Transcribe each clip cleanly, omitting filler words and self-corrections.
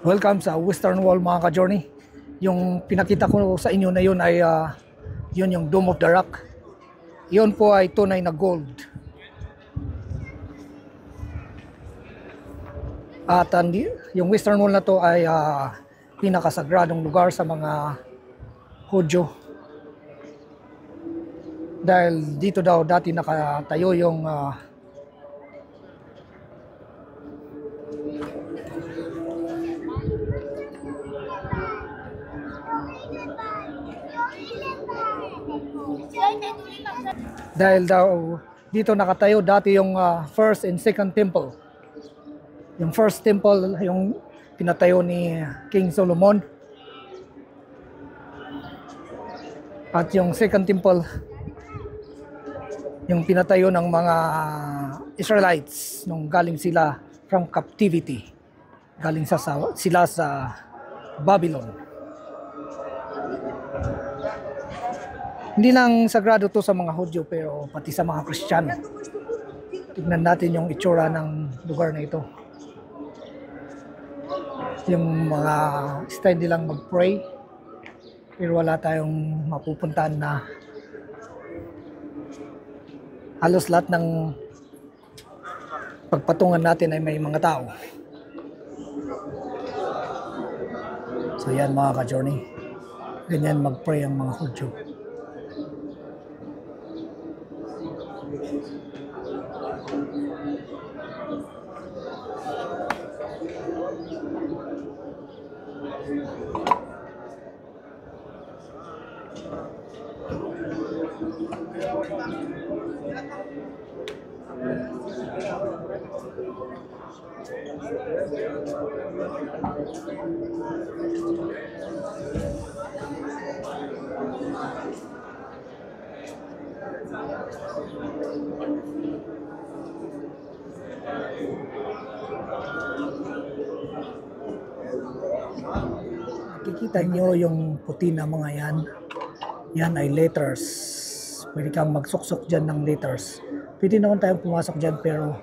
Welcome sa Western Wall mga ka-journey. Yung pinakita ko sa inyo na yun ay yun yung Dome of the Rock. Yun po ay tunay na gold. At yung Western Wall na to ay pinakasagradong lugar sa mga Hudyo. Dahil dito daw dati nakatayo yung dahil daw dito nakatayo dati yung first and second temple. Yung first temple yung pinatayo ni King Solomon. At yung second temple yung pinatayo ng mga Israelites nung galing sila from captivity. Galing sila sa Babylon. Hindi lang sagrado to sa mga Hudyo pero pati sa mga Kristiyano. Tignan natin yung itsura ng lugar na ito. Yung mga style nilang mag-pray pero wala tayong mapupuntahan na halos lahat ng pagpatungan natin ay may mga tao. So yan mga ka-journey. Ganyan mag-pray ang mga Hudyo. Nakikita nyo yung puti na mga yan. Yan ay letters. Pwede kang magsuksok dyan ng letters. Pwede naman tayong pumasok dyan pero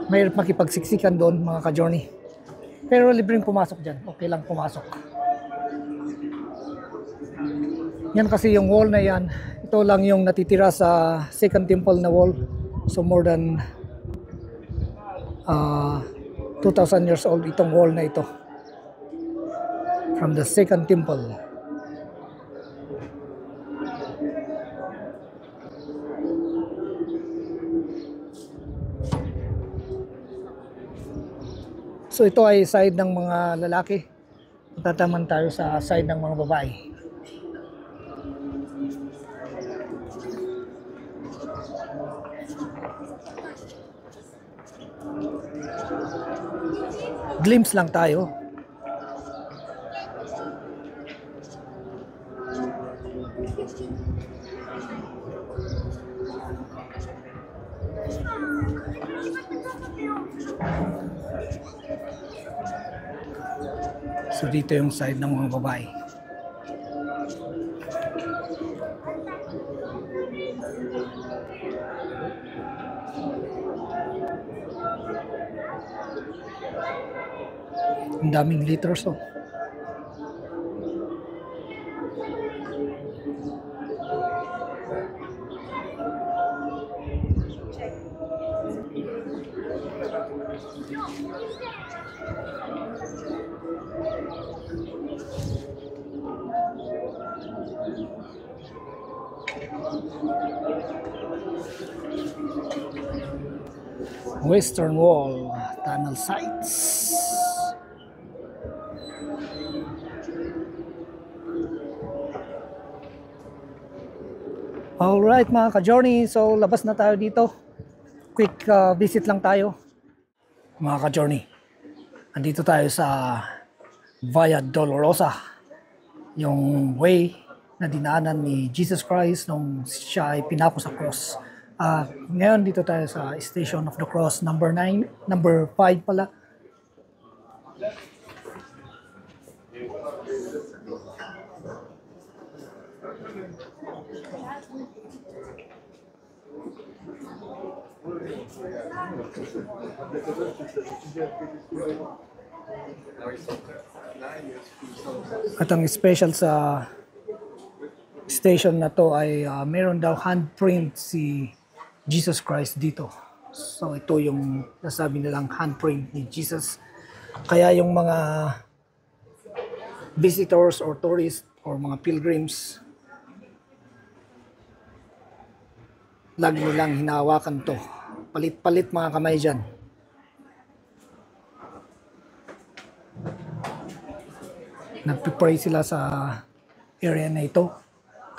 mahirap makipagsiksikan doon mga ka-journey. Pero libreng pumasok dyan. Okay lang pumasok. Yan kasi yung wall na yan. Ito lang yung natitira sa second temple na wall. So more than 2,000 years old itong wall na ito. From the second temple. So ito ay side ng mga lalaki. Tataman tayo sa side ng mga babae. Glimpse lang tayo. So dito yung side ng mga babae. Ang daming liters oh. Western Wall tunnel sites. Alright mga ka-journey, so labas na tayo dito. Quick visit lang tayo. Mga ka-journey, andito tayo sa Via Dolorosa. Yung way na dinaanan ni Jesus Christ nung siya ay pinako sa cross. Ngayon dito tayo sa Station of the Cross number 9, number 5 pala. At ang special sa station na to ay meron daw handprint si Jesus Christ dito. So ito yung nasabi nilang handprint ni Jesus. Kaya yung mga visitors or tourists or mga pilgrims, lagi nilang hinahawakan to. Palit-palit mga kamay dyan. Nagpipray sila sa area na ito.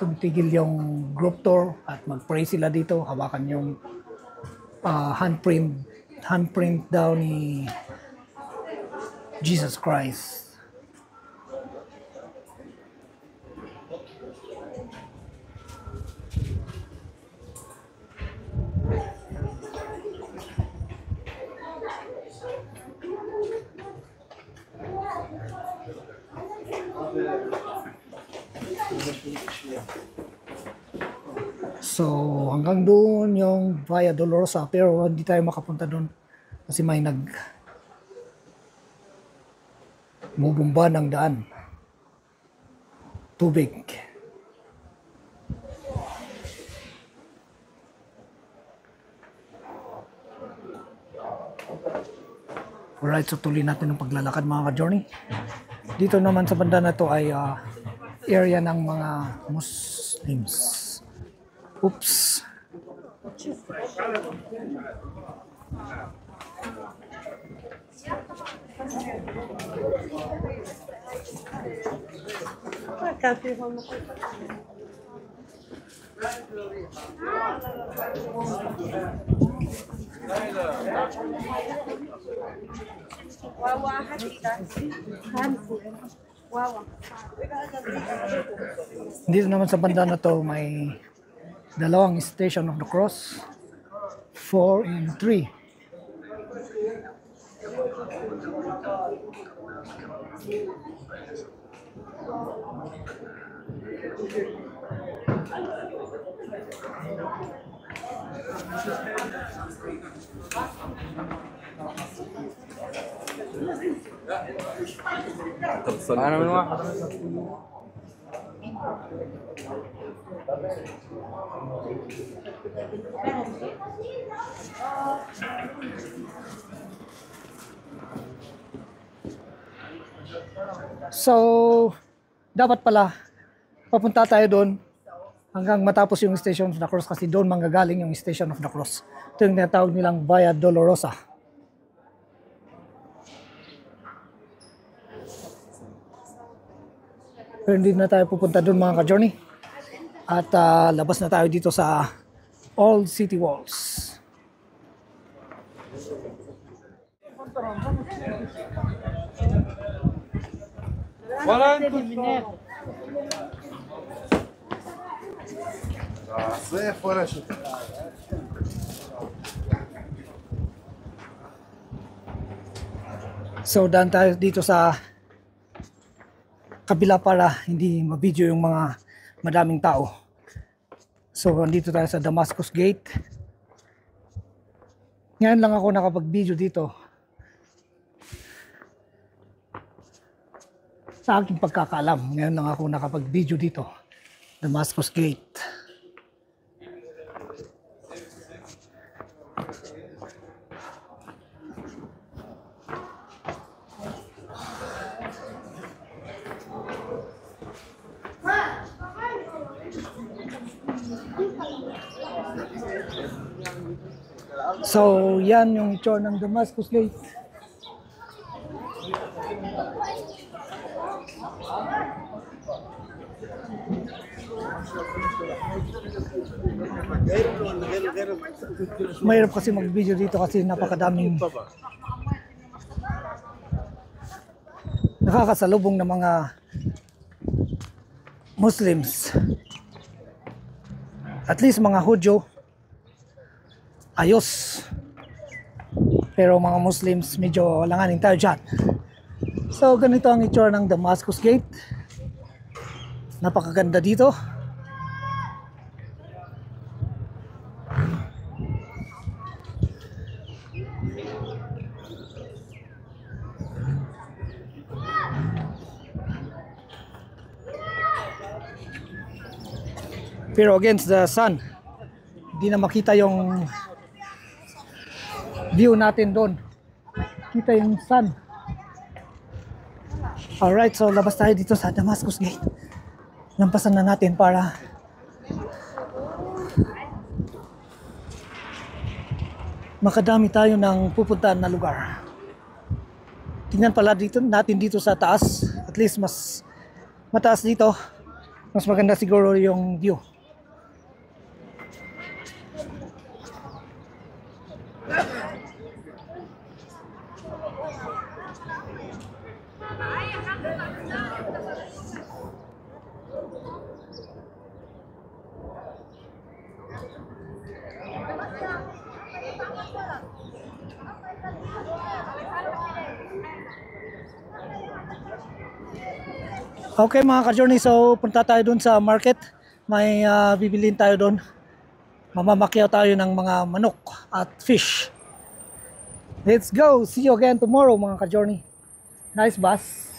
Tumigil yung group tour at mag-pray sila dito. Hawakan yung handprint daw ni Jesus Christ. So hanggang doon yung Via Dolorosa, pero hindi tayo makapunta doon kasi may bumumba ng daan. Tubig. Alright, so tuloy natin ang paglalakad mga ka-journey. Dito naman sa banda na to ay area ng mga Muslims. Oops. Dito naman sa banda na to may dalawang Station of the Cross, 4 and 3. Ano naman? So, dapat pala papunta tayo doon hanggang matapos yung Station of the Cross kasi doon manggagaling yung Station of the Cross. Ito yung tinatawag nilang Via Dolorosa. Pero hindi na tayo pupunta doon mga ka-journey. At labas na tayo dito sa Old City Walls. So daan tayo dito sa kabila para hindi ma-video yung mga madaming tao. So nandito tayo sa Damascus Gate. Ngayon lang ako nakapag-video dito. Sa aking pagkakaalam, ngayon lang ako nakapag-video dito. Damascus Gate. So, yan yung itsura ng Damascus Gate. Mahirap kasi mag-video dito kasi napakadaming nakakasalubong ng mga Muslims. At least mga Hudyo ayos, pero mga Muslims medyo langanin tayo dyan. So ganito ang itsura ng Damascus Gate. Napakaganda dito. pero against the sun, hindi na makita yung view natin doon. Kita yung sun. Alright, so labas tayo dito sa Damascus Gate. Lampasan na natin para makadami tayo ng pupuntahan na lugar. Tingnan pala dito natin dito sa taas. At least mas mataas dito. Mas maganda siguro yung view. Okay mga ka-journey, so punta tayo dun sa market. May bibilin tayo dun. Mamamakyaw tayo ng mga manok at fish. Let's go! See you again tomorrow mga ka-journey. Nice bus.